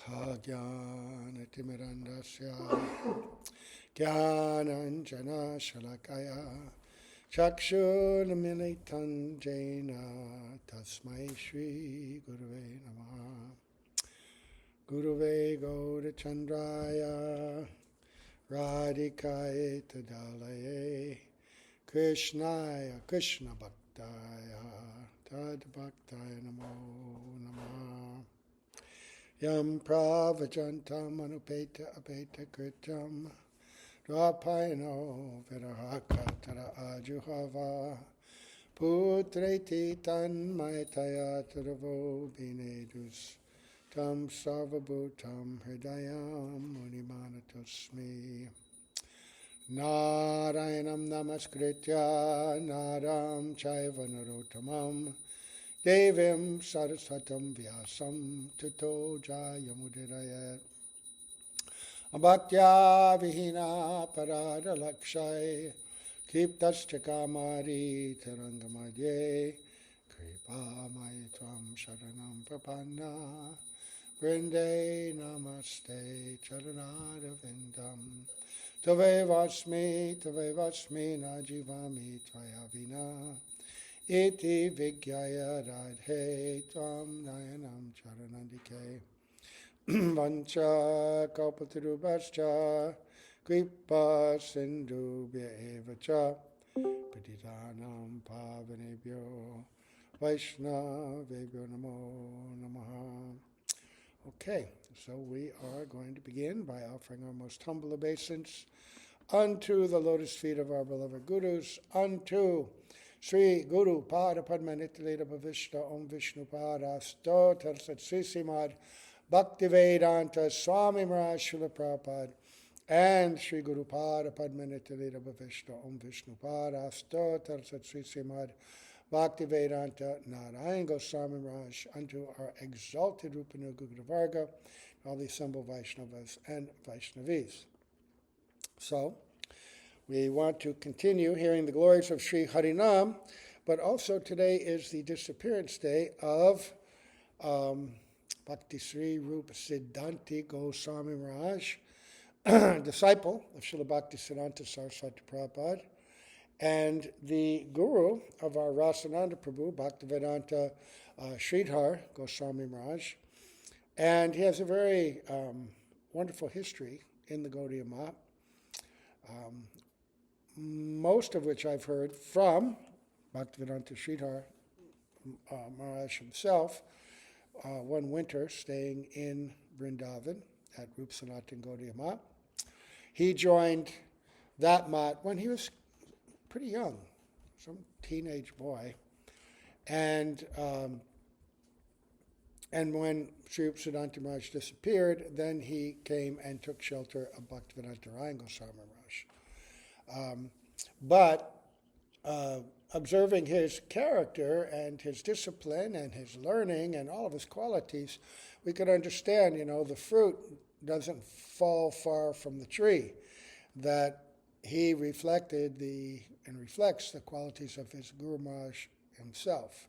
Ajnana-timirandasya Jnananjana-shalakaya Chakshur-militam jena Tasmai Shri Gurave Namaha. Gurave Gaurachandraya Radhikaye Tadalaye Krishnaya Krishna Bhaktaya Tad Bhaktaya Namo Namaha. Yam Pravajantam Anupeta Apeta Kritam Dvapayano Virahakatara Ajuhava Putreti Tanmayataya Taravo Binedus Tam Sarvabhutam Hridayam Munimanatosmi. Narayanam Namaskritya Naram Chaiva Narottamam Devim Saraswatam Vyasam Tato Jayamudirayat Abhaktya Vihina Parada Lakshay Kiptascha Kamari Tarangamadye Kripa Maitvam Sharanam Prapanna Vrinde Namaste Charanada Vindam Tave Vasmi Najivami Tvayavina Iti Vigyaya Radhe Tvam Nayanam Charanandike Vancha Kalpatarubhascha Kripa Sindhubhya Evacha Patitanam Pavanebhyo Vaishnavebhyo Namo Namaha. Okay, so we are going to begin by offering our most humble obeisance unto the lotus feet of our beloved Gurus, unto Sri Guru Pada Padma Nityalita Bhavishta Om Vishnu Pada Stotar Sat Sri Srimad Bhaktivedanta Swami Maharaj Srila Prabhupada and Sri Guru Pada Padma Nityalita Bhavishta Om Vishnu Pada Stotar Sat Sri Srimad Bhaktivedanta Narayan Goswami Maharaj, unto our exalted Rupanuga Varga, all the assembled Vaisnavas and Vaishnavis. So, we want to continue hearing the glories of Sri Harinam, but also today is the disappearance day of Bhakti Srirupa Siddhanti Goswami Maharaj, disciple of Srila Bhakti Siddhanta Sarasvati Prabhupada, and the guru of our Rasananda Prabhu, Bhaktivedanta Sridhar Goswami Maharaj. And he has a very wonderful history in the Gaudiya Math, most of which I've heard from Bhaktivedanta Sridhar Maharaj himself, one winter staying in Vrindavan at Rup Sanatan Gaudiya Math. He joined that Math when he was pretty young, some teenage boy, and when Sri Siddhanti Maharaj disappeared, then he came and took shelter of Bhaktivedanta Raya Goswami Maharaj. But observing his character and his discipline and his learning and all of his qualities, we could understand, the fruit doesn't fall far from the tree, that he reflected and reflects the qualities of his Guru Maharaj himself.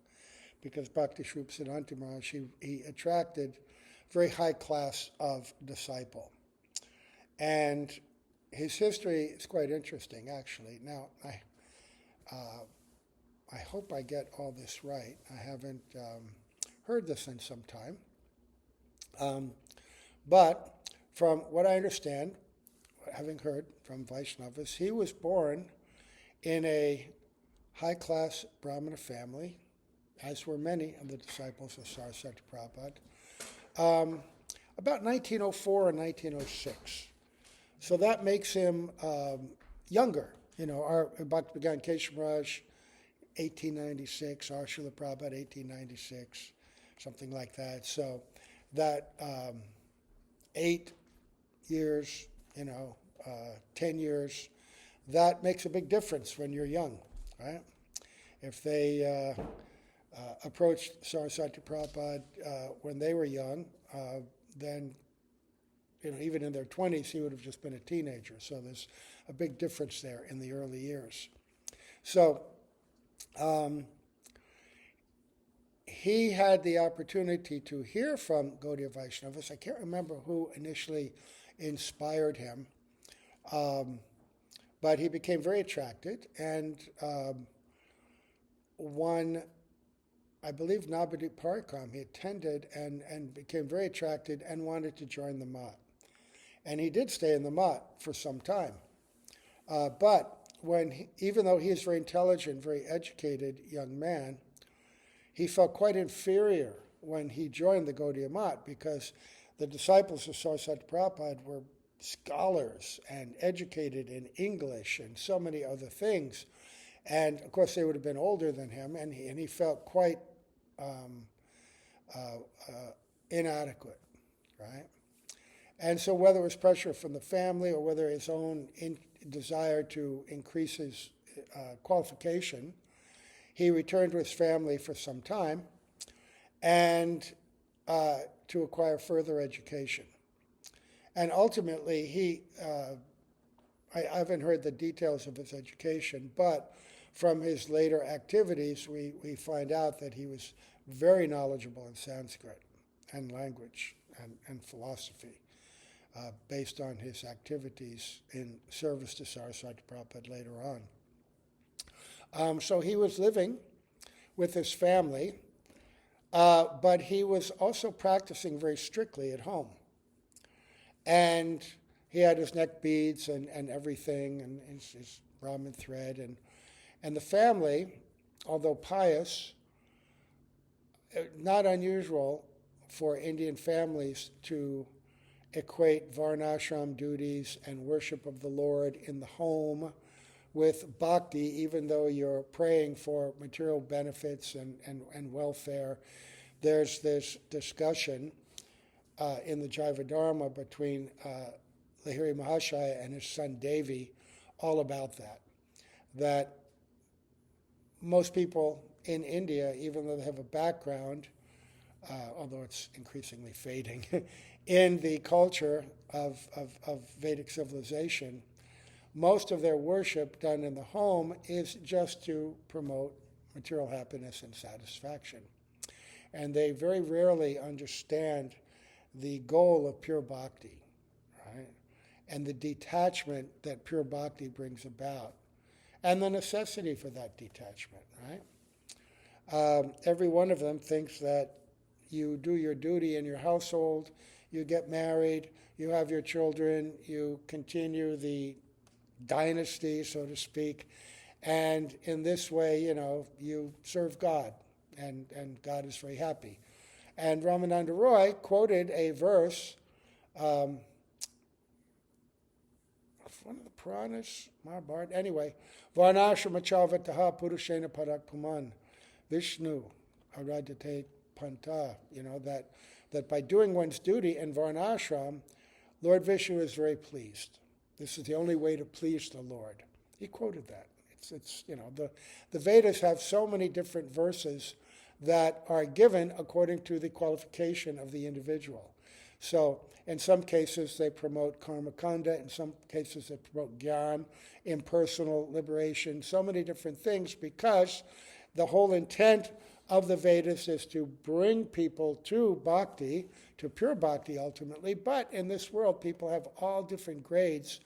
Because Bhakti Swarup Siddhanti Maharaj, he attracted a very high class of disciple. And his history is quite interesting, actually. Now, I hope I get all this right. I haven't heard this in some time. But from what I understand, having heard from Vaisnavas, he was born in a high-class Brahmana family, as were many of the disciples of Saraswati Prabhupada, about 1904 and 1906. So that makes him younger. Our Bhaktivedanta Keshav Maharaj, 1896, our Srila Prabhupada, 1896, something like that. So that 8 years, 10 years, that makes a big difference when you're young, right? If they approached Saraswati Prabhupada when they were young, then, even in their 20s, he would have just been a teenager. So there's a big difference there in the early years. So he had the opportunity to hear from Gaudiya Vaishnavas. I can't remember who initially inspired him, but he became very attracted, and one, I believe, Navadip Parikram, he attended and became very attracted and wanted to join the Math. And he did stay in the Math for some time. But even though he is very intelligent, very educated young man, he felt quite inferior when he joined the Gaudiya Math, because the disciples of Sarasvati Prabhupada were scholars and educated in English and so many other things. And of course, they would have been older than him, and he felt quite inadequate, right? And so whether it was pressure from the family or whether his own desire to increase his qualification, he returned to his family for some time and to acquire further education. And ultimately, I haven't heard the details of his education, but from his later activities, we find out that he was very knowledgeable in Sanskrit and language and philosophy, based on his activities in service to Sarasvati Prabhupada later on. So he was living with his family, but he was also practicing very strictly at home. And he had his neck beads and everything, and his Brahmin thread. And the family, although pious, not unusual for Indian families to equate varnashram duties and worship of the Lord in the home with bhakti, even though you're praying for material benefits and welfare. There's this discussion in the Jaiva Dharma between Lahiri Mahashaya and his son Devi all about that most people in India, even though they have a background, although it's increasingly fading, in the culture of Vedic civilization, most of their worship done in the home is just to promote material happiness and satisfaction. And they very rarely understand the goal of pure bhakti, right? And the detachment that pure bhakti brings about, and the necessity for that detachment, right? Every one of them thinks that you do your duty in your household, you get married, you have your children, you continue the dynasty, so to speak, and in this way, you serve God, and God is very happy. And Ramananda Roy quoted a verse, one of the Puranas, Mahabharata, anyway, Varnashrama Chavataha Purushena Parakpuman Vishnu Aradhate Panta, that by doing one's duty in Varnashram, Lord Vishnu is very pleased. This is the only way to please the Lord. He quoted that. It's the Vedas have so many different verses that are given according to the qualification of the individual. So in some cases they promote karma kanda, in some cases they promote gyan, impersonal liberation, so many different things, because the whole intent of the Vedas is to bring people to bhakti, to pure bhakti ultimately, but in this world people have all different grades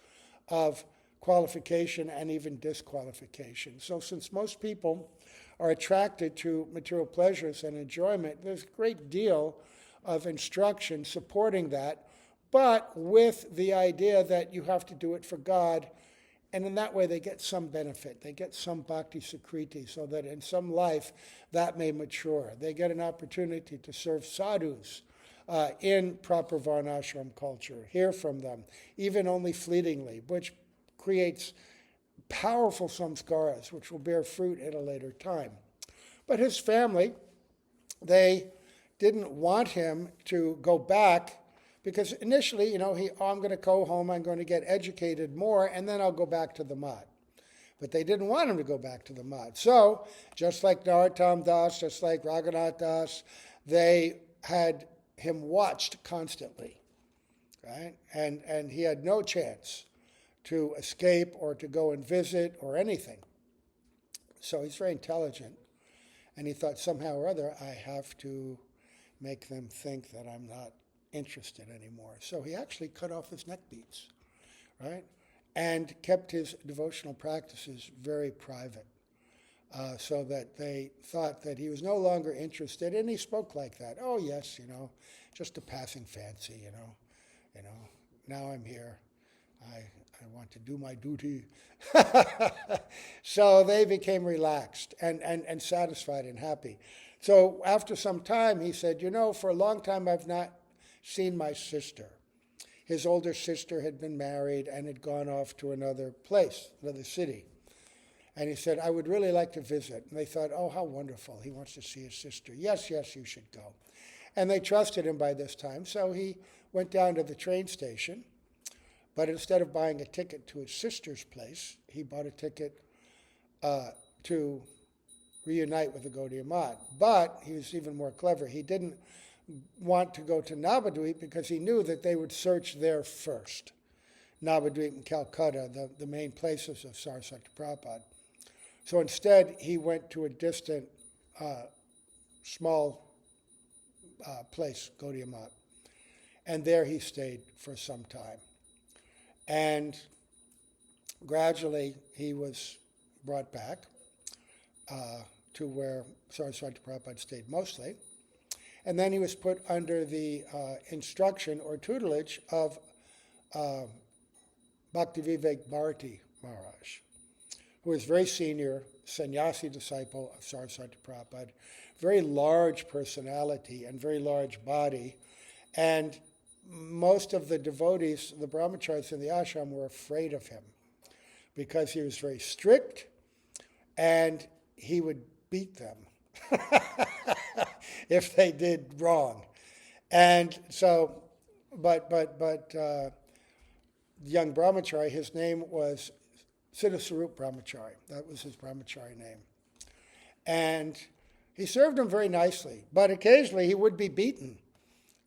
of qualification and even disqualification. So since most people are attracted to material pleasures and enjoyment, there's a great deal of instruction supporting that, but with the idea that you have to do it for God, and in that way they get some benefit. They get some bhakti sukriti, so that in some life that may mature. They get an opportunity to serve sadhus in proper varnashram culture, hear from them, even only fleetingly, which creates powerful samskaras, which will bear fruit at a later time. But his family, they didn't want him to go back, because initially, I'm going to go home, I'm going to get educated more, and then I'll go back to the Math. But they didn't want him to go back to the Math. So, just like Narottam Das, just like Raghunath Das, they had him watched constantly, right? And he had no chance to escape or to go and visit or anything. So he's very intelligent. And he thought, somehow or other, I have to make them think that I'm not interested anymore. So he actually cut off his neck beads, right? And kept his devotional practices very private, so that they thought that he was no longer interested. And he spoke like that. Oh, yes, just a passing fancy, now I'm here. I want to do my duty. So they became relaxed and satisfied and happy. So after some time, he said, for a long time I've not seen my sister. His older sister had been married and had gone off to another place, another city. And he said, I would really like to visit. And they thought, oh, how wonderful. He wants to see his sister. Yes, you should go. And they trusted him by this time. So he went down to the train station. But instead of buying a ticket to his sister's place, he bought a ticket to reunite with the Gaudiya Math. But he was even more clever. He didn't want to go to Navadvip because he knew that they would search there first. Navadvip and Calcutta, the main places of Sarasvati Prabhupada. So instead, he went to a distant, small place, Gaudiya Math. And there he stayed for some time. And gradually, he was brought back to where Sarasvati Prabhupada stayed mostly. And then he was put under the instruction or tutelage of Bhaktivivek Bharati Maharaj, who was very senior, sannyasi disciple of Sarasvati Prabhupada, very large personality and very large body. And most of the devotees, the brahmacharis in the ashram, were afraid of him because he was very strict and he would beat them if they did wrong. And so, but young brahmachari, his name was Srirupa brahmachari. That was his brahmachari name. And he served him very nicely, but occasionally he would be beaten.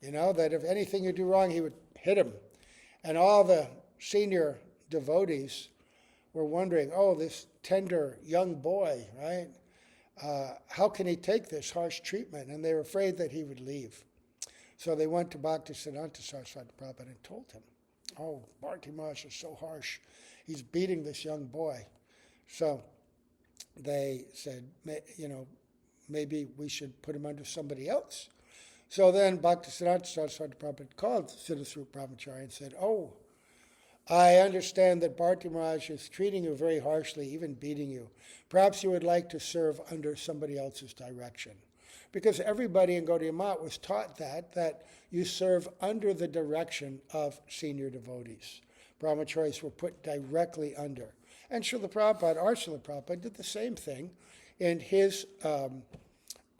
That if anything you do wrong, he would hit him. And all the senior devotees were wondering, oh, this tender young boy, right? How can he take this harsh treatment? And they were afraid that he would leave. So they went to Bhakti Siddhanta Sarasvati Prabhupada and told him, oh, Bharti Maharaj is so harsh. He's beating this young boy. So they said, maybe we should put him under somebody else. So then Bhakti Siddhanta Sarasvati Prabhupada called Siddhaswarupa Brahmachari and said, oh, I understand that Bharti Maharaj is treating you very harshly, even beating you. Perhaps you would like to serve under somebody else's direction. Because everybody in Gaudiya Math was taught that you serve under the direction of senior devotees. Brahmacharis were put directly under. And Srila Prabhupada, our Srila Prabhupada, did the same thing in his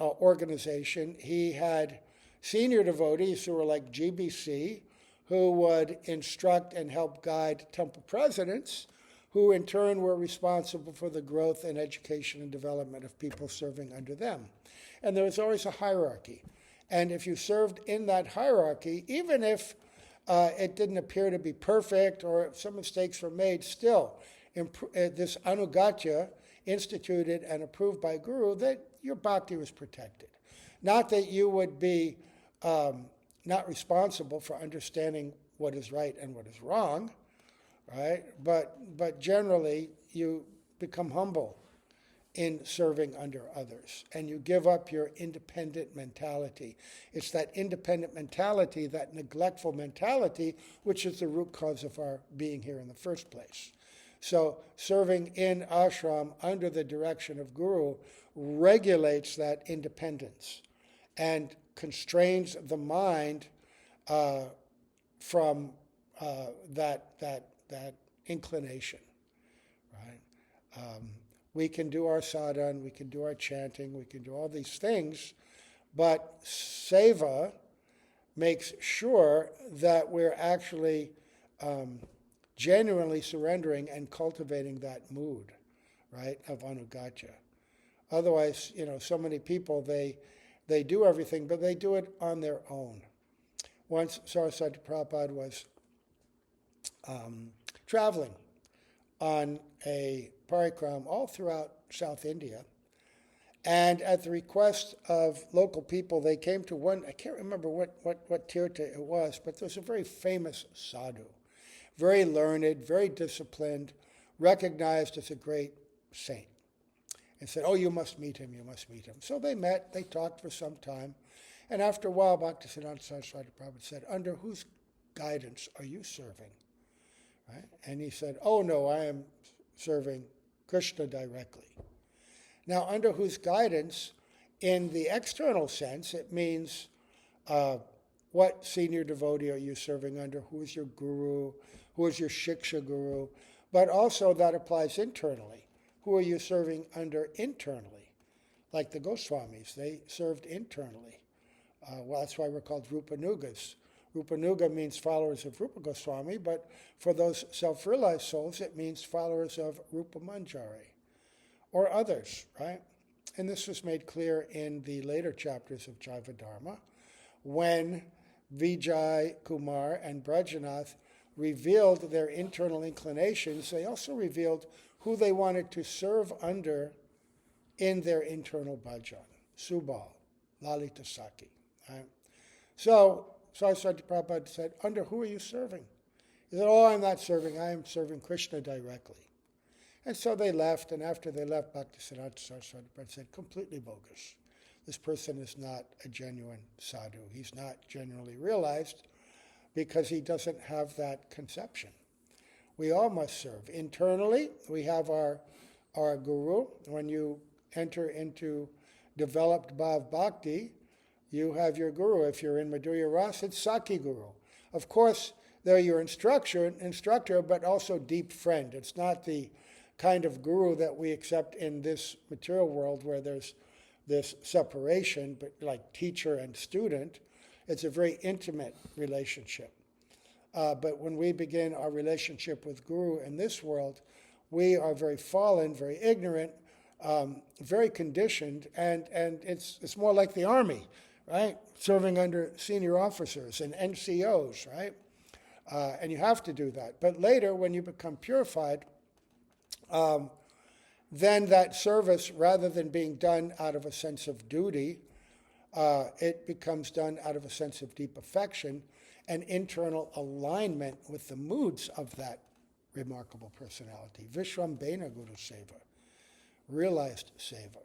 organization. He had senior devotees who were like GBC, who would instruct and help guide temple presidents, who in turn were responsible for the growth and education and development of people serving under them. And there was always a hierarchy. And if you served in that hierarchy, even if it didn't appear to be perfect or if some mistakes were made, still, this anugatya instituted and approved by Guru, that your bhakti was protected. Not that you would be not responsible for understanding what is right and what is wrong, right? But generally, you become humble in serving under others, and you give up your independent mentality. It's that independent mentality, that neglectful mentality, which is the root cause of our being here in the first place. So serving in ashram under the direction of Guru regulates that independence and constrains the mind from that inclination, right? We can do our sadhana, we can do our chanting, we can do all these things, but seva makes sure that we're actually genuinely surrendering and cultivating that mood, right, of anugatya. Otherwise, so many people, they do everything, but they do it on their own. Once Sarasvati Prabhupada was traveling on a parikram all throughout South India, And at the request of local people, they came to one, I can't remember what tirtha it was, but there was a very famous sadhu, very learned, very disciplined, recognized as a great saint. And said, oh, you must meet him, you must meet him. So they met, they talked for some time, and after a while, Bhaktisiddhanta Saraswati Prabhupada said, under whose guidance are you serving? Right? And he said, oh no, I am serving Krishna directly. Now, under whose guidance, in the external sense, it means what senior devotee are you serving under? Who is your guru? Who is your shiksha guru? But also that applies internally. Who are you serving under internally? Like the Goswamis, they served internally. Well, that's why we're called Rupanugas. Rupanuga means followers of Rupa Goswami, but for those self-realized souls, it means followers of Rupa Manjari or others, right? And this was made clear in the later chapters of Jaiva Dharma, when Vijay Kumar and Brajanath revealed their internal inclinations. They also revealed who they wanted to serve under in their internal bhajan, Subal, Lalita Saki. Right? So Saraswati Prabhupada said, under who are you serving? He said, oh, I'm not serving, I am serving Krishna directly. And so they left, and after they left, Bhaktisiddhanta Saraswati Prabhupada said, completely bogus. This person is not a genuine sadhu. He's not genuinely realized because he doesn't have that conception. We all must serve. Internally, we have our guru. When you enter into developed bhav bhakti, you have your guru. If you're in Madhurya Rasa, it's Saki Guru. Of course, they're your instructor, but also deep friend. It's not the kind of guru that we accept in this material world where there's this separation, but like teacher and student. It's a very intimate relationship. But when we begin our relationship with Guru in this world, we are very fallen, very ignorant, very conditioned, and it's more like the army, right? Serving under senior officers and NCOs, right? And you have to do that. But later, when you become purified, then that service, rather than being done out of a sense of duty, it becomes done out of a sense of deep affection and internal alignment with the moods of that remarkable personality. Vishwambena Guru Seva, realized Seva.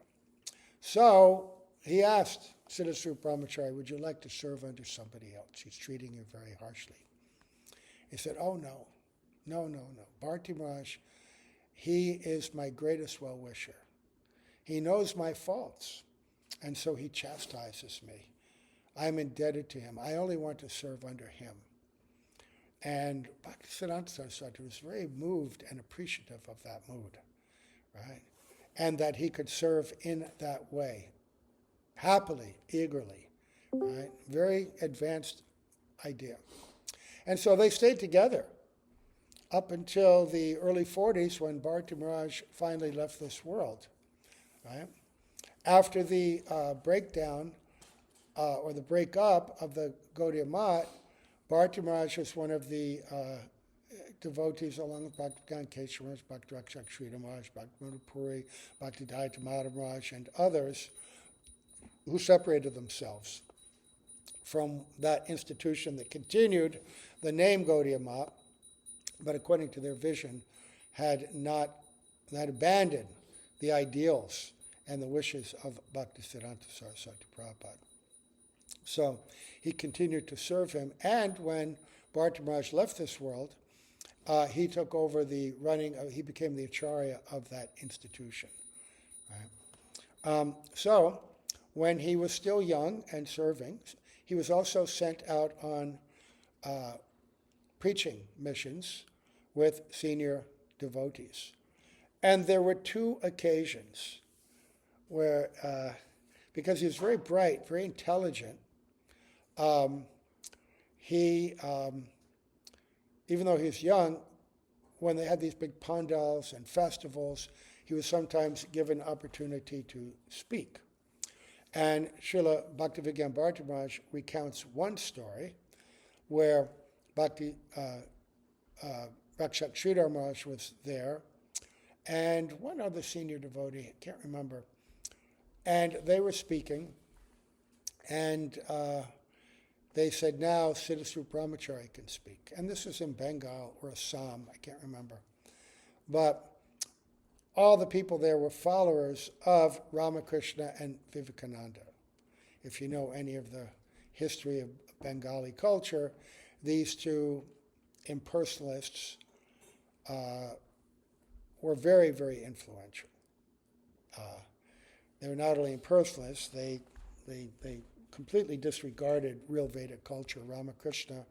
So he asked Siddhaswrupa Brahmachari, would you like to serve under somebody else? He's treating you very harshly. He said, oh no. Bharti Maharaj, he is my greatest well-wisher. He knows my faults, and so he chastises me. I'm indebted to him. I only want to serve under him. And Bhaktisiddhanta Saraswati was very moved and appreciative of that mood, right? And that he could serve in that way, happily, eagerly, right? Very advanced idea. And so they stayed together up until the early 40s when Bharti Maharaj finally left this world, right? After the breakdown or the breakup of the Gaudiya Math, Bharti Maharaj was one of the devotees along with Bhaktivedanta Keshav Maharaj, Bhakti Rakshak Sridhar Maharaj, Bhakti Puri, Bhakti Dayita Maharaj, and others who separated themselves from that institution that continued the name Gaudiya Math, but according to their vision, had abandoned the ideals and the wishes of Bhaktisiddhanta Saraswati Prabhupada. So he continued to serve him, and when Bharti Maharaj left this world, he took over the running, he became the acharya of that institution. Right? So when he was still young and serving, he was also sent out on preaching missions with senior devotees. And there were two occasions where, because he was very bright, very intelligent, he, even though he was young, when they had these big pandals and festivals, he was sometimes given opportunity to speak. And Srila Bhaktivedanta Bharti Maharaj recounts one story where Bhakti Rakshak Sridhar Maharaj was there, and one other senior devotee, I can't remember, And they were speaking, and they said, now Siddhanta Brahmachari can speak. And this was in Bengal or Assam, I can't remember. But all the people there were followers of Ramakrishna and Vivekananda. If you know any of the history of Bengali culture, these two impersonalists were very, very influential. They were not only impersonalists, they completely disregarded real Vedic culture. Ramakrishna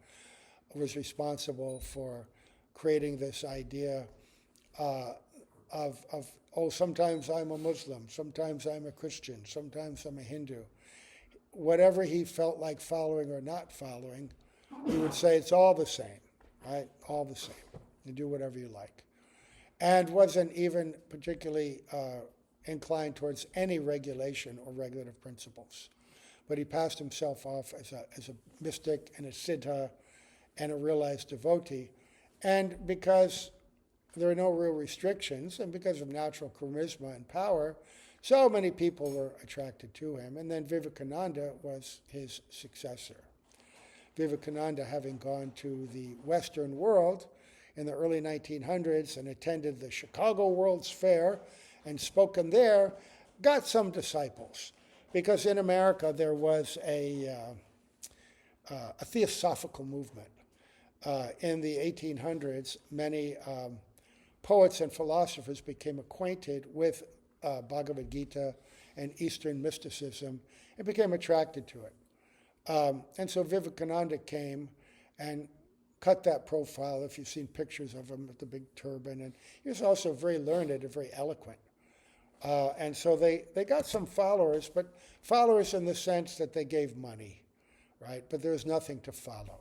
was responsible for creating this idea of, oh, sometimes I'm a Muslim, sometimes I'm a Christian, sometimes I'm a Hindu. Whatever he felt like following or not following, he would say it's all the same, right? All the same. You do whatever you like. And wasn't even particularly inclined towards any regulation or regulative principles. But he passed himself off as a mystic and a siddha and a realized devotee. And because there are no real restrictions, and because of natural charisma and power, so many people were attracted to him. And then Vivekananda was his successor. Vivekananda, having gone to the Western world in the early 1900s and attended the Chicago World's Fair and spoken there, got some disciples. Because in America there was a theosophical movement. In the 1800s, many poets and philosophers became acquainted with Bhagavad Gita and Eastern mysticism and became attracted to it. And so Vivekananda came and cut that profile, if you've seen pictures of him with the big turban. And he was also very learned and very eloquent. And so they got some followers, but followers in the sense that they gave money, right? But there was nothing to follow.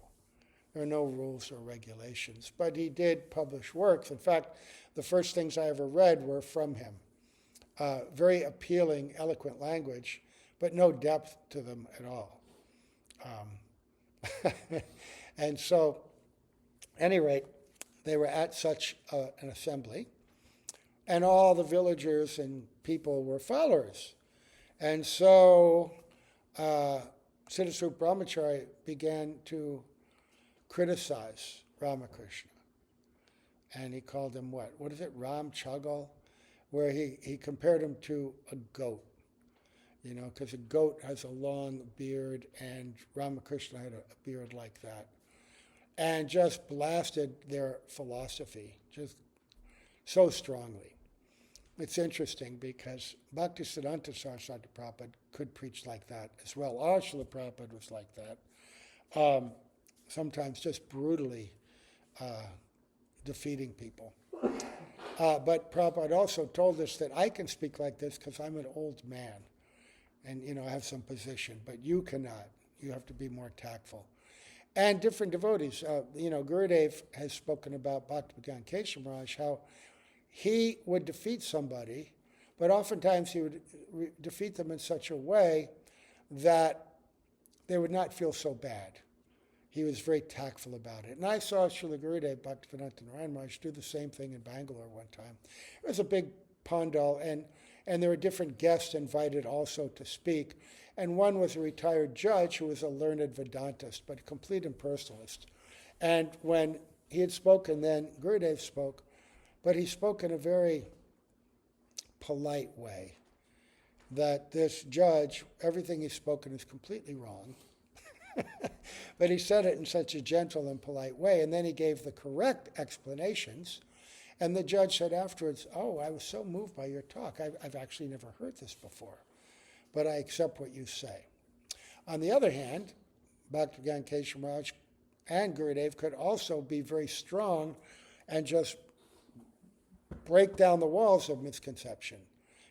There are no rules or regulations. But he did publish works. In fact, the first things I ever read were from him. Very appealing, eloquent language, but no depth to them at all. And so, at any rate, they were at such an assembly, and all the villagers and people were followers. And so Siddhanta Brahmachari began to criticize Ramakrishna. And he called him what? What is it? Ram Chagal? Where he compared him to a goat. You know, because a goat has a long beard, and Ramakrishna had a beard like that. And just blasted their philosophy, just so strongly. It's interesting because Bhakti Siddhanta Sarasvati Prabhupada could preach like that as well. Srila Prabhupada was like that. Sometimes just brutally defeating people. But Prabhupada also told us that I can speak like this because I'm an old man and, you know, I have some position, but you cannot. You have to be more tactful. And different devotees, Gurudev has spoken about Bhaktivedanta Keshav Maharaj, how he would defeat somebody, but oftentimes he would defeat them in such a way that they would not feel so bad. He was very tactful about it. And I saw Srila Gurudev Bhaktivedanta Narayan Maharaj do the same thing in Bangalore one time. It was a big pandal, and there were different guests invited also to speak. And one was a retired judge who was a learned Vedantist, but a complete impersonalist. And when he had spoken, then Gurudev spoke, but he spoke in a very polite way, that this judge, everything he's spoken is completely wrong. But he said it in such a gentle and polite way, and then he gave the correct explanations. And the judge said afterwards, oh, I was so moved by your talk. I've actually never heard this before, but I accept what you say. On the other hand, Bhaktivedanta Keshav Maharaj and Gurudev could also be very strong and just break down the walls of misconception,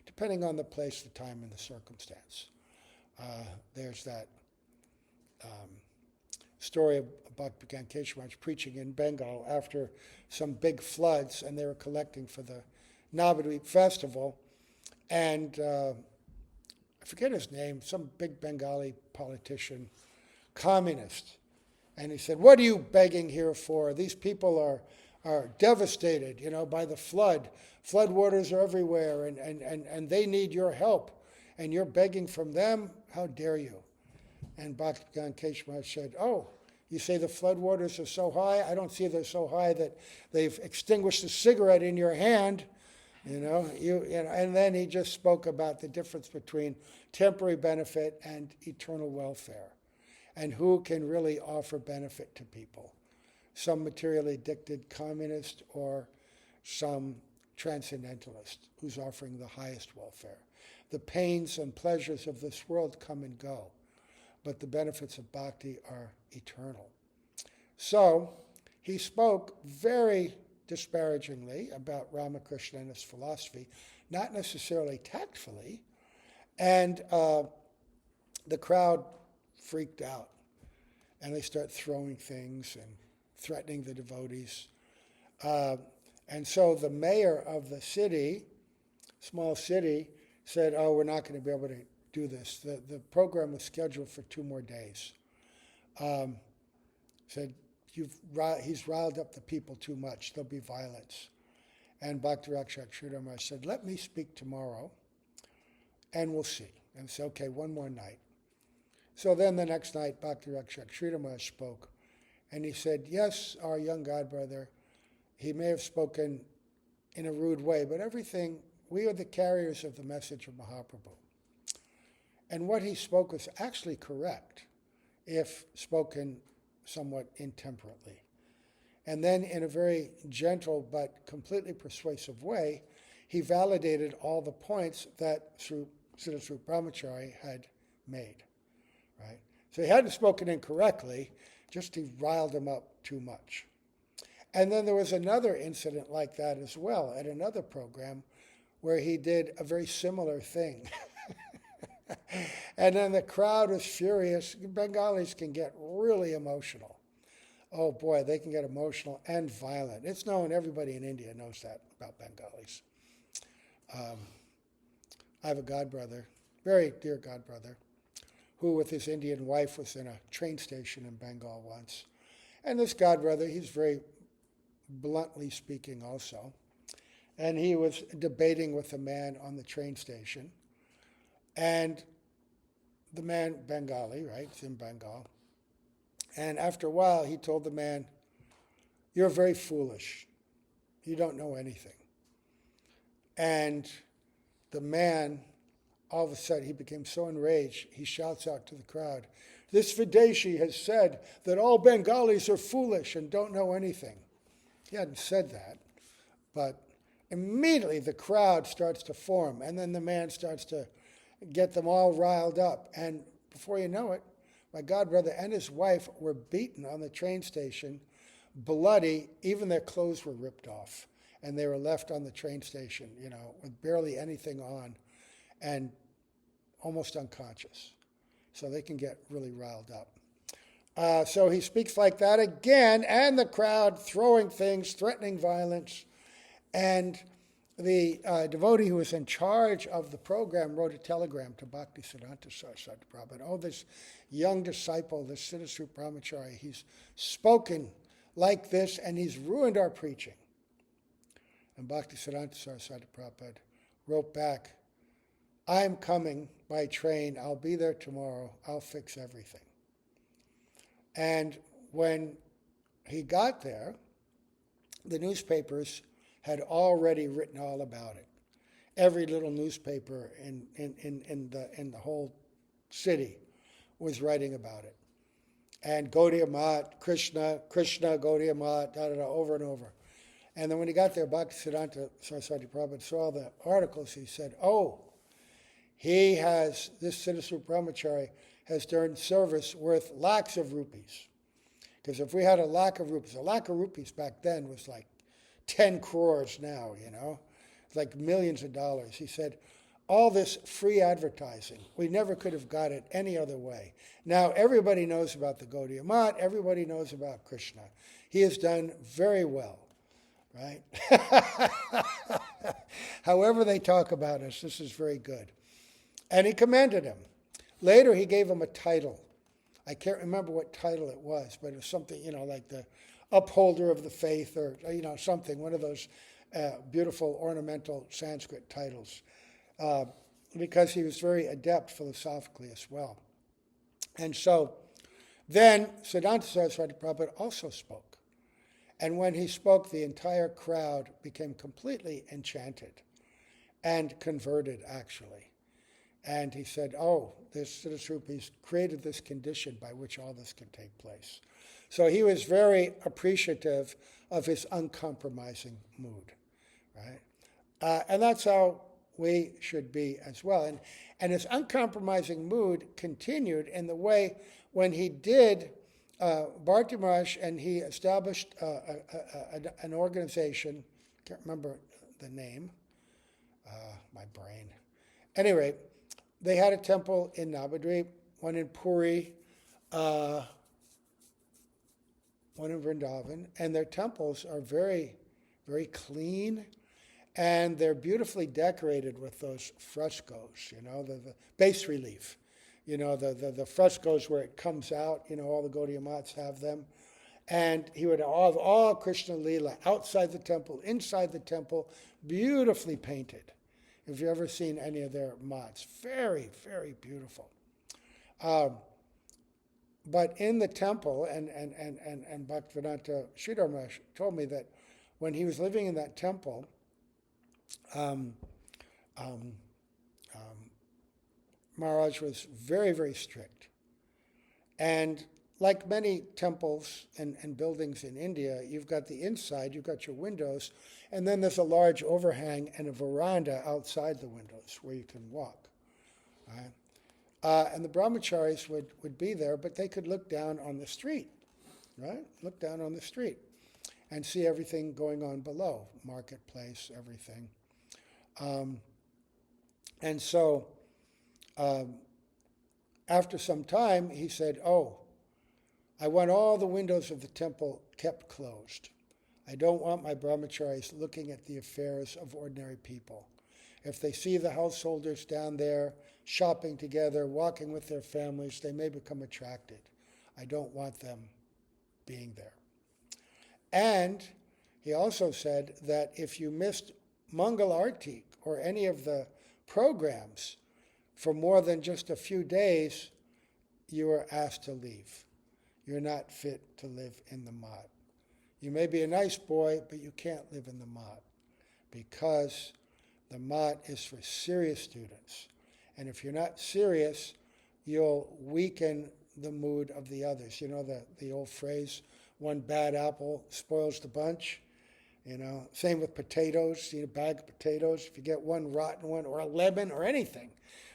depending on the place, the time, and the circumstance. There's that story of Bhaktivedanta Keshav Maharaj preaching in Bengal after some big floods, and they were collecting for the Navadvip festival, and I forget his name, some big Bengali politician, communist, and he said, what are you begging here for? These people are devastated, by the flood. Flood waters are everywhere, and they need your help. and you're begging from them? How dare you? And Bhaktivedanta Keshav said, oh, you say the floodwaters are so high? I don't see they're so high that they've extinguished the cigarette in your hand. And then he just spoke about the difference between temporary benefit and eternal welfare, and who can really offer benefit to people. Some materially addicted communist or some transcendentalist who's offering the highest welfare. The pains and pleasures of this world come and go, but the benefits of bhakti are eternal. So he spoke very disparagingly about Ramakrishna and his philosophy, not necessarily tactfully, and the crowd freaked out, and they start throwing things and threatening the devotees. And so the mayor of the city, small city, said, oh, we're not going to be able to do this. The program was scheduled for 2 more days. Said, he's riled up the people too much. There'll be violence. And Bhakti-Rakshak Sridhar Maharaj said, let me speak tomorrow, and we'll see. And said, okay, 1 more night. So then the next night, Bhakti-Rakshak Sridhar Maharaj spoke, and he said, yes, our young godbrother, he may have spoken in a rude way, but we are the carriers of the message of Mahaprabhu. And what he spoke was actually correct, if spoken somewhat intemperately. And then in a very gentle but completely persuasive way, he validated all the points that Siddhanta Brahmachari had made. Right? So he hadn't spoken incorrectly, just he riled him up too much. And then there was another incident like that as well at another program where he did a very similar thing. And then the crowd was furious. Bengalis can get really emotional. Oh boy, they can get emotional and violent. It's known, everybody in India knows that about Bengalis. I have a godbrother, very dear godbrother, who with his Indian wife was in a train station in Bengal once. And this godbrother, he's very bluntly speaking also, and he was debating with a man on the train station, and the man, Bengali, right, it's in Bengal, and after a while he told the man, you're very foolish, you don't know anything. And the man, all of a sudden, he became so enraged, he shouts out to the crowd, this Videshi has said that all Bengalis are foolish and don't know anything. He hadn't said that, but immediately the crowd starts to form, and then the man starts to get them all riled up. And before you know it, my godbrother and his wife were beaten on the train station, bloody, even their clothes were ripped off. And they were left on the train station, with barely anything on and almost unconscious. So they can get really riled up. So he speaks like that again, and the crowd throwing things, threatening violence. And the devotee who was in charge of the program wrote a telegram to Bhakti Siddhanta Sarasvati Prabhupada. Oh, this young disciple, this Siddhanta Brahmachari, he's spoken like this, and he's ruined our preaching. And Bhakti Siddhanta Sarasvati Prabhupada wrote back, I'm coming by train. I'll be there tomorrow. I'll fix everything. And when he got there, the newspapers had already written all about it. Every little newspaper in the whole city was writing about it. And Gaudiya Mat, Krishna, Gaudiya Mat, over and over. And then when he got there, Bhaktisiddhanta Saraswati Prabhupada saw the articles. He said, oh, this Siddhanta Brahmachari has done service worth lakhs of rupees. Because if we had a lakh of rupees back then was like 10 crores now, It's like millions of dollars. He said, all this free advertising, we never could have got it any other way. Now everybody knows about the Gaudiya Mat, everybody knows about Krishna. He has done very well, right? However they talk about us, this is very good. And he commended him. Later he gave him a title. I can't remember what title it was, but it was something, like the upholder of the faith or, something, one of those beautiful ornamental Sanskrit titles. because he was very adept philosophically as well. And so then Siddhanta Sarasvati Prabhupada also spoke. And when he spoke, the entire crowd became completely enchanted and converted, actually. And he said, oh, this Srirupa, he's created this condition by which all this can take place. So he was very appreciative of his uncompromising mood, right? And that's how we should be as well. And his uncompromising mood continued in the way when he did Bharti Maharaj, and he established an organization. Can't remember the name. My brain. Anyway, they had a temple in Navadvip, one in Puri, one in Vrindavan, and their temples are very, very clean, and they're beautifully decorated with those frescoes, the bas relief, the frescoes where it comes out, all the Gaudiya Mats have them. And he would have all Krishna Leela outside the temple, inside the temple, beautifully painted. If you've ever seen any of their mats, very, very beautiful. But in the temple, and Bhaktivedanta Sridhar Maharaj told me that when he was living in that temple, Maharaj was very, very strict. And like many temples and buildings in India, you've got the inside, you've got your windows, and then there's a large overhang and a veranda outside the windows where you can walk. Right? And the brahmacharis would be there, but they could look down on the street, right? Look down on the street and see everything going on below, marketplace, everything. And so after some time, he said, oh, I want all the windows of the temple kept closed. I don't want my brahmacharis looking at the affairs of ordinary people. If they see the householders down there shopping together, walking with their families, they may become attracted. I don't want them being there. And he also said that if you missed Mangal Artik or any of the programs for more than just a few days, you are asked to leave. You're not fit to live in the mat. You may be a nice boy, but you can't live in the mat because the mat is for serious students. And if you're not serious, you'll weaken the mood of the others. You know the old phrase, one bad apple spoils the bunch. Same with potatoes. A bag of potatoes. If you get one rotten one or a lemon or anything,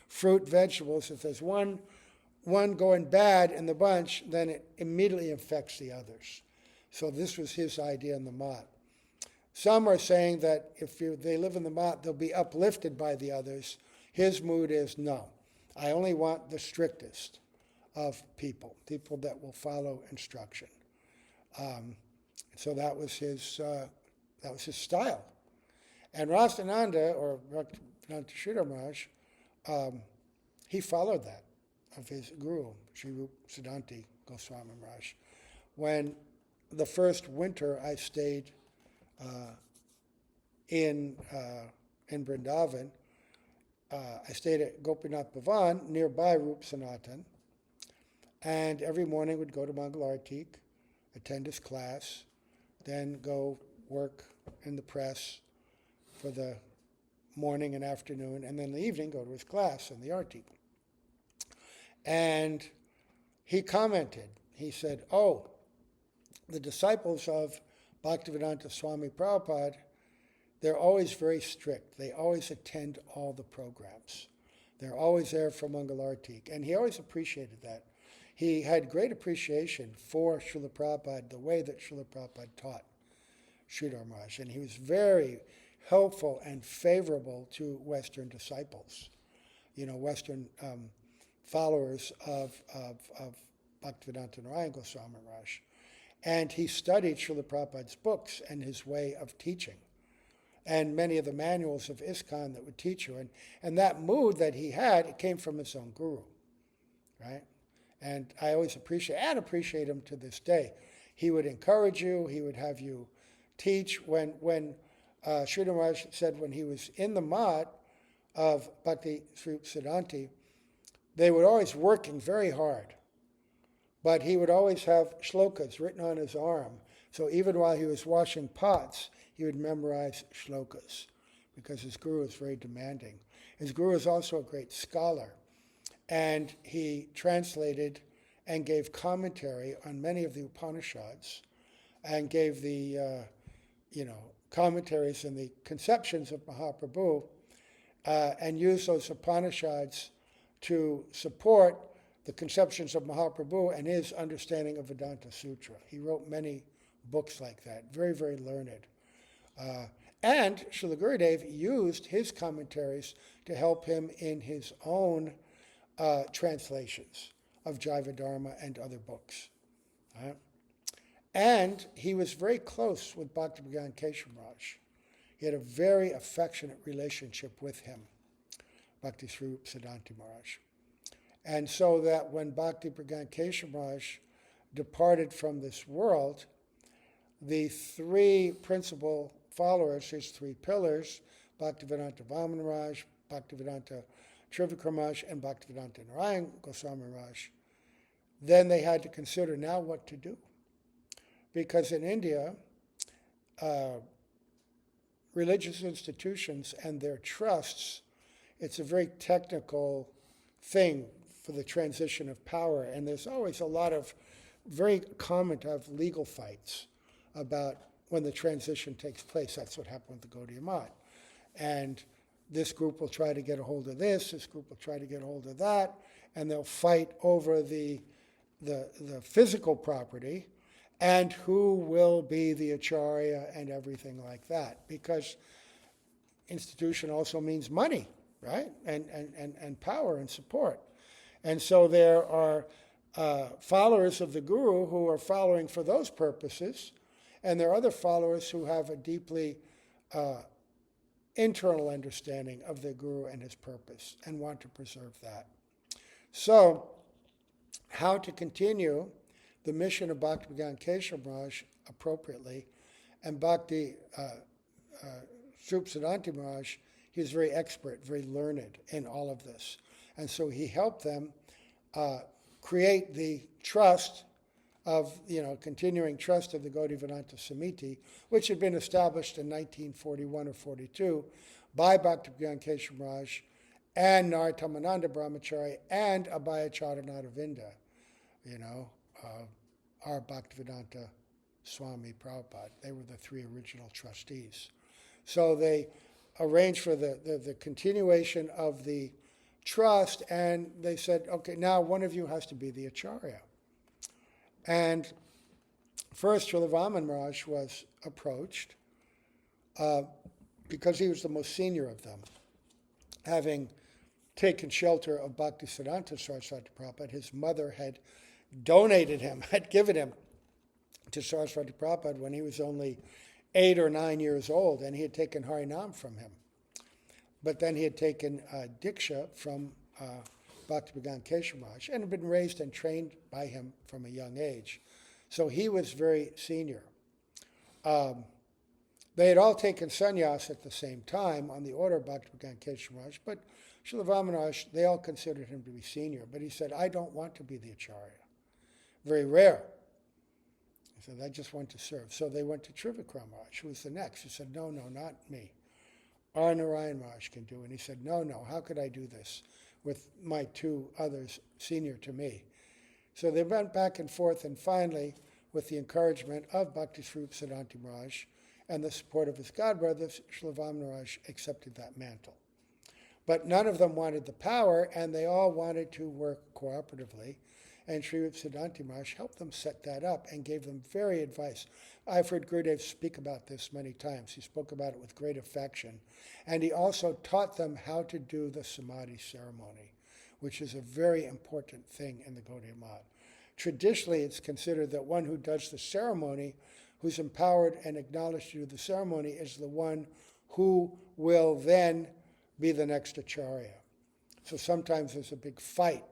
fruit, vegetables, if there's one going bad in the bunch, then it immediately infects the others. So this was his idea in the mat. Some are saying that if they live in the mat, they'll be uplifted by the others. His mood is, no, I only want the strictest of people that will follow instruction. So that was his style. And Rasananda, or Bhaktivedanta Sridhar Maharaj, he followed that of his guru, Srirupa Siddhanti Goswami Maharaj. When the first winter I stayed in Vrindavan, I stayed at Gopinath Bhavan nearby Rup Sanatan, and every morning would go to Mangal Artik, attend his class, then go work in the press for the morning and afternoon, and then in the evening go to his class in the Artik. And he commented, he said, oh, the disciples of Bhaktivedanta Swami Prabhupada, they're always very strict. They always attend all the programs. They're always there for Mangal Artik. And he always appreciated that. He had great appreciation for Srila Prabhupada, the way that Srila Prabhupada taught Sridhar Maharaj. And he was very helpful and favorable to Western disciples, Western followers of Bhaktivedanta Narayan Goswami Maharaj. And he studied Srila Prabhupada's books and his way of teaching, and many of the manuals of ISKCON that would teach you. And that mood that he had, it came from his own guru, right? And I always appreciate him to this day. He would encourage you. He would have you teach. When Sridhar Maharaj said when he was in the mat, of Bhakti Srirupa Siddhanti, they were always working very hard. But he would always have shlokas written on his arm. So even while he was washing pots, he would memorize shlokas because his guru was very demanding. His guru was also a great scholar, and he translated and gave commentary on many of the Upanishads and gave the commentaries and the conceptions of Mahaprabhu and used those Upanishads to support the conceptions of Mahaprabhu and his understanding of Vedanta Sutra. He wrote many books like that, very, very learned. And Srila Gurudev used his commentaries to help him in his own translations of Jaiva Dharma and other books. And he was very close with Bhaktivedanta Keshav Maharaj. He had a very affectionate relationship with him, Bhakti Srirupa Siddhanti Maharaj. And so that when Bhaktivedanta Keshav Maharaj departed from this world, the three principal followers, his three pillars, Bhaktivedanta Vamana Maharaj, Bhaktivedanta Trivikram Maharaj, and Bhaktivedanta Narayan Goswami Maharaj, then they had to consider now what to do. Because in India, religious institutions and their trusts, it's a very technical thing for the transition of power, and there's always a lot of very common to have legal fights about when the transition takes place. That's what happened with the Gaudiya Math. And this group will try to get a hold of this group will try to get a hold of that, and they'll fight over the physical property and who will be the acharya and everything like that. Because institution also means money, right? And power and support. And so there are followers of the guru who are following for those purposes, and there are other followers who have a deeply internal understanding of the guru and his purpose and want to preserve that. So, how to continue the mission of Bhaktivedanta Keshav Maharaj appropriately, and Bhakti Srirupa Siddhanti Maharaj, he's very expert, very learned in all of this. And so he helped them create the trust of, continuing trust of the Gaudiya Vedanta Samiti, which had been established in 1941 or 42 by Bhaktivedanta Keshav Maharaj and Narottammananda Brahmachari and Abhayacharana Vinda, our Bhaktivedanta Swami Prabhupada. They were the three original trustees. So they arranged for the continuation of the trust, and they said, okay, now one of you has to be the acharya. And first, Srila Vamana Maharaj was approached because he was the most senior of them, having taken shelter of Bhaktisiddhanta Sarasvati Prabhupada. His mother had donated him, had given him to Sarasvati Prabhupada when he was only 8 or 9 years old, and he had taken Harinam from him. But then he had taken Diksha from Bhaktivedanta Keshav Maharaj and had been raised and trained by him from a young age. So he was very senior. They had all taken sannyas at the same time on the order of Bhaktivedanta Keshav Maharaj, but Srila Vamana Maharaj, they all considered him to be senior. But he said, I don't want to be the acharya. Very rare. He said, I just want to serve. So they went to Trivikram Maharaj, who was the next. He said, no, not me. R. Narayan Maharaj can do it. And he said, no, how could I do this with my two others senior to me? So they went back and forth, and finally, with the encouragement of Bhakti Srirupa Siddhanti Maharaj and the support of his godbrothers, Srila Vamana Maharaj accepted that mantle. But none of them wanted the power, and they all wanted to work cooperatively. And Srirupa Siddhanti Maharaj helped them set that up and gave them very advice. I've heard Gurudev speak about this many times. He spoke about it with great affection. And he also taught them how to do the Samadhi ceremony, which is a very important thing in the Gaudiya Math. Traditionally, it's considered that one who does the ceremony, who's empowered and acknowledged to do the ceremony, is the one who will then be the next acharya. So sometimes there's a big fight.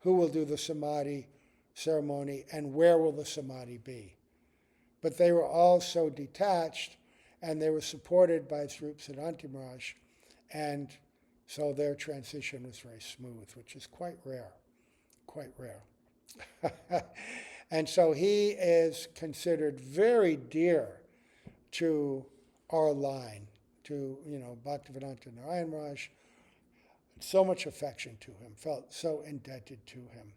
Who will do the Samadhi ceremony and where will the Samadhi be? But they were all so detached, and they were supported by Srirupa Siddhanti Maharaj, and So their transition was very smooth, which is quite rare, quite rare. And so he is considered very dear to our line, to, Bhaktivedanta Narayan Maharaj. So much affection to him, felt so indebted to him.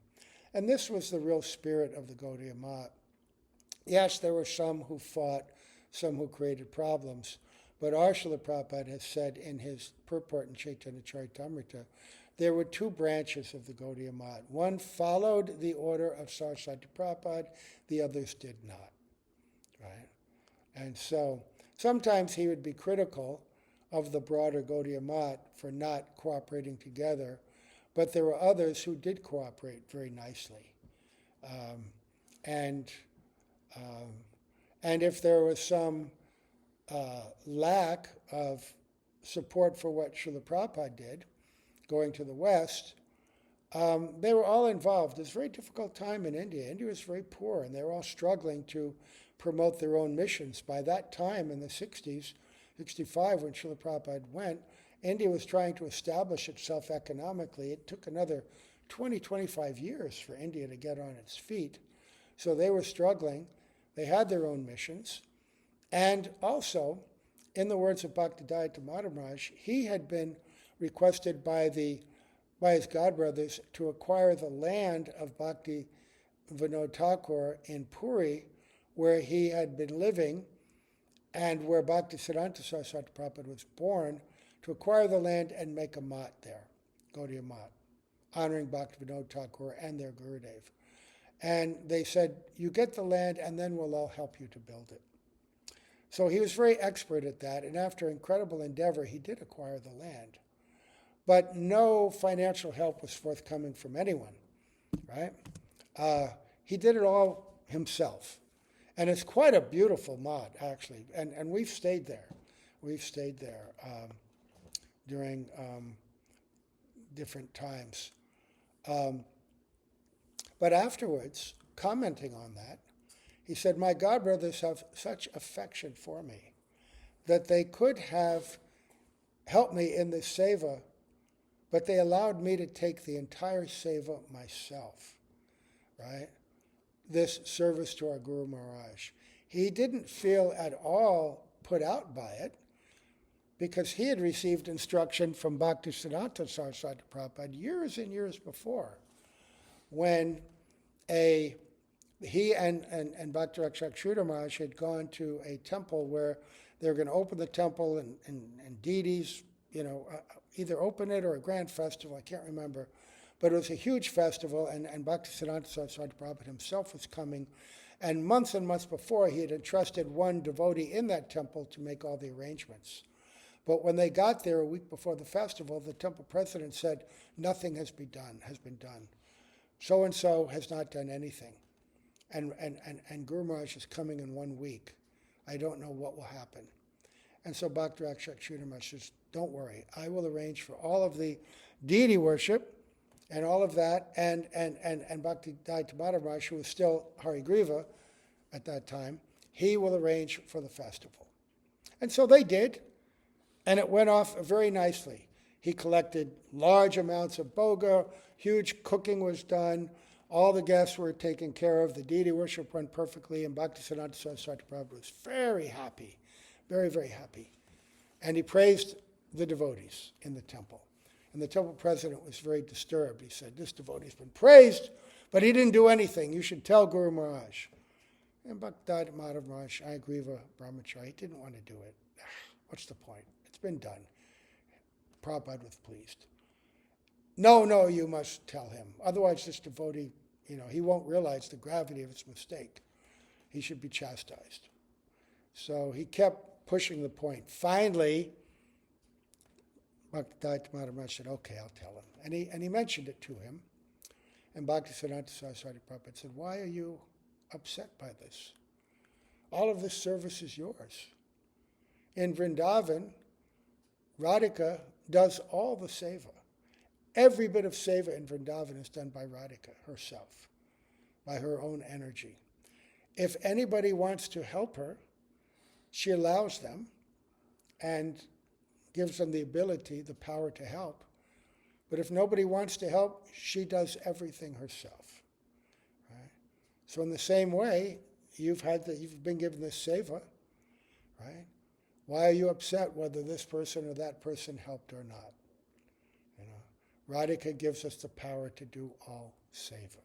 And this was the real spirit of the Gaudiya Math. Yes, there were some who fought, some who created problems, but our Srila Prabhupada has said in his purport in Chaitanya Charitamrita, there were two branches of the Gaudiya Math. One followed the order of Sarasvati Prabhupada, the others did not. Right? And so sometimes he would be critical of the broader Gaudiya Math for not cooperating together, but there were others who did cooperate very nicely. And if there was some lack of support for what Srila Prabhupada did, going to the West, they were all involved. It was a very difficult time in India. India was very poor, and they were all struggling to promote their own missions. By that time, in the 60s, 65, when Srila Prabhupada went, India was trying to establish itself economically. It took another 20, 25 years for India to get on its feet. So they were struggling. They had their own missions. And also, in the words of Bhaktivedanta Maharaj, he had been requested by his godbrothers to acquire the land of Bhakti Vinod Thakur in Puri, where he had been living and where Bhakti Siddhanta Saraswati Prabhupada was born, to acquire the land and make a mat there, Gaudiya Math, honoring Bhakti Vinod Thakur and their Gurudev. And they said, you get the land and then we'll all help you to build it. So he was very expert at that, and after incredible endeavor, he did acquire the land. But no financial help was forthcoming from anyone, right? He did it all himself. And it's quite a beautiful mod, actually. And we've stayed there. We've stayed there during different times. But afterwards, commenting on that, he said, my godbrothers have such affection for me that they could have helped me in this seva, but they allowed me to take the entire seva myself, right? This service to our Guru Maharaj. He didn't feel at all put out by it because he had received instruction from Bhakti Siddhanta Saraswati Prabhupada years and years before when he and Bhakti Rakshakshuda Maharaj had gone to a temple where they were going to open the temple and deities, either open it or a grand festival, I can't remember. But it was a huge festival, and Bhakti Siddhanta Saraswati Prabhupada himself was coming. And months before, he had entrusted one devotee in that temple to make all the arrangements. But when they got there a week before the festival, the temple president said, nothing has been done. So-and-so has not done anything. And Guru Maharaj is coming in 1 week. I don't know what will happen. And so Bhakti Rakshakshuda Maharaj says, don't worry, I will arrange for all of the deity worship and all of that, and Bhakti Daita Maharaj, who was still Harigriva at that time, he will arrange for the festival. And so they did, and it went off very nicely. He collected large amounts of bhoga, huge cooking was done, all the guests were taken care of, the deity worship went perfectly, and Bhakti Siddhanta Saraswati Prabhupada was very happy, very, very happy. And he praised the devotees in the temple. And the temple president was very disturbed. He said, this devotee's been praised, but he didn't do anything. You should tell Guru Maharaj. And Bhakti Maharaj, Ayagriva Brahmachari, didn't want to do it. What's the point? It's been done. Prabhupada was pleased. No, you must tell him. Otherwise, this devotee, he won't realize the gravity of his mistake. He should be chastised. So he kept pushing the point. Finally, Bhakti Maharaj said, okay, I'll tell him. And he mentioned it to him. And Bhakti Siddhanta Saraswati Prabhupada said, why are you upset by this? All of this service is yours. In Vrindavan, Radhika does all the seva. Every bit of seva in Vrindavan is done by Radhika herself, by her own energy. If anybody wants to help her, she allows them, and gives them the ability, the power to help. But if nobody wants to help, she does everything herself. Right? So in the same way, you've been given this seva, right? Why are you upset whether this person or that person helped or not? You know, Radhika gives us the power to do all seva,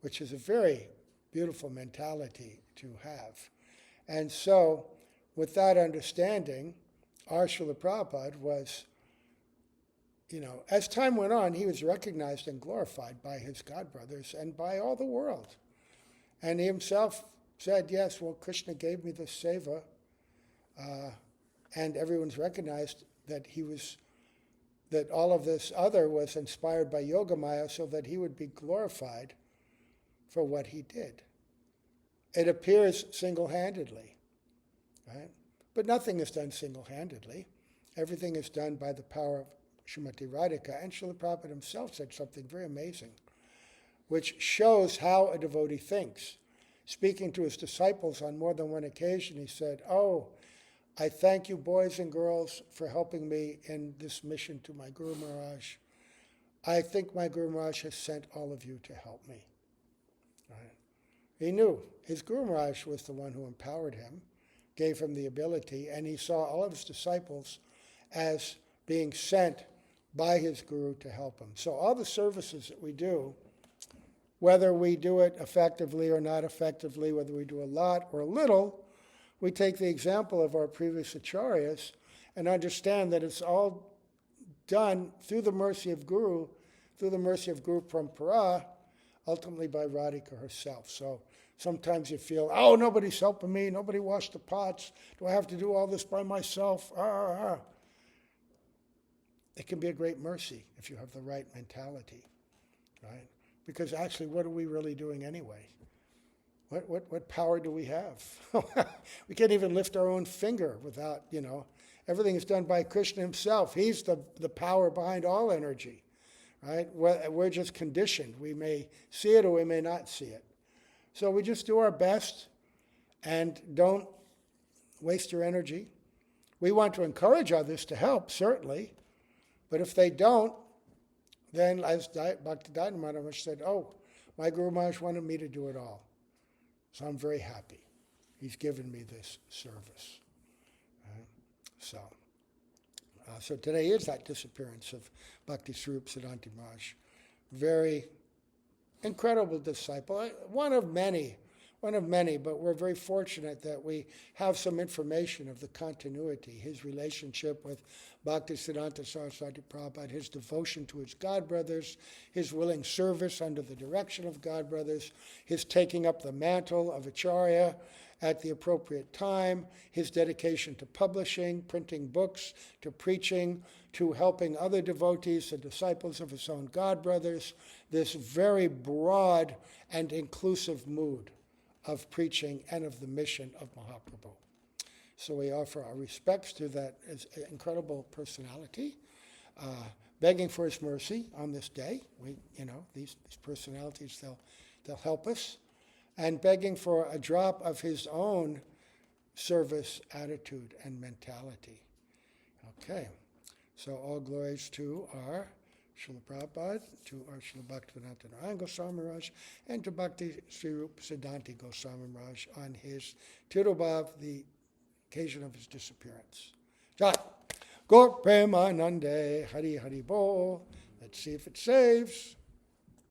which is a very beautiful mentality to have. And so, with that understanding, our Srila Prabhupada was, as time went on, he was recognized and glorified by his godbrothers and by all the world. And he himself said, yes, well, Krishna gave me this seva, and everyone's recognized that that all of this other was inspired by Yogamaya so that he would be glorified for what he did. It appears single-handedly, right? But nothing is done single-handedly. Everything is done by the power of Srimati Radhika. And Srila Prabhupada himself said something very amazing, which shows how a devotee thinks. Speaking to his disciples on more than one occasion, he said, "Oh, I thank you, boys and girls, for helping me in this mission to my Guru Maharaj. I think my Guru Maharaj has sent all of you to help me." Right? He knew his Guru Maharaj was the one who empowered him, gave him the ability, and he saw all of his disciples as being sent by his Guru to help him. So all the services that we do, whether we do it effectively or not effectively, whether we do a lot or a little, we take the example of our previous acharyas and understand that it's all done through the mercy of Guru, through the mercy of Guru Parampara, ultimately by Radhika herself. So sometimes you feel, oh, nobody's helping me, nobody washed the pots, do I have to do all this by myself? It can be a great mercy if you have the right mentality, right? Because actually, what are we really doing anyway? What power do we have? We can't even lift our own finger without, everything is done by Krishna himself. He's the power behind all energy, right? We're just conditioned. We may see it or we may not see it. So we just do our best and don't waste your energy. We want to encourage others to help, certainly, but if they don't, then as Bhaktivedanta Maharaj said, oh, my Guru Maharaj wanted me to do it all. So I'm very happy. He's given me this service. Right? So today is that disappearance of Bhakti Srirupa Siddhanti Maharaj. Very incredible disciple, one of many, but we're very fortunate that we have some information of the continuity, his relationship with Bhakti Siddhanta Sarasvati Prabhupada, his devotion to his godbrothers, his willing service under the direction of godbrothers, his taking up the mantle of Acharya at the appropriate time, his dedication to publishing, printing books, to preaching, to helping other devotees, the disciples of his own godbrothers, this very broad and inclusive mood of preaching and of the mission of Mahaprabhu. So we offer our respects to that incredible personality, begging for his mercy on this day. These personalities, they'll help us, and begging for a drop of his own service attitude and mentality. Okay, so all glories to our Srila Prabhupada, to our Srila Bhaktivedanta Narayana Goswami Maharaj, and to Bhakti Srirupa Siddhanti Goswami Maharaj on his Tirubhav, the occasion of his disappearance. Jai Gaur Premanande Hari Hari Bol. Let's see if it saves.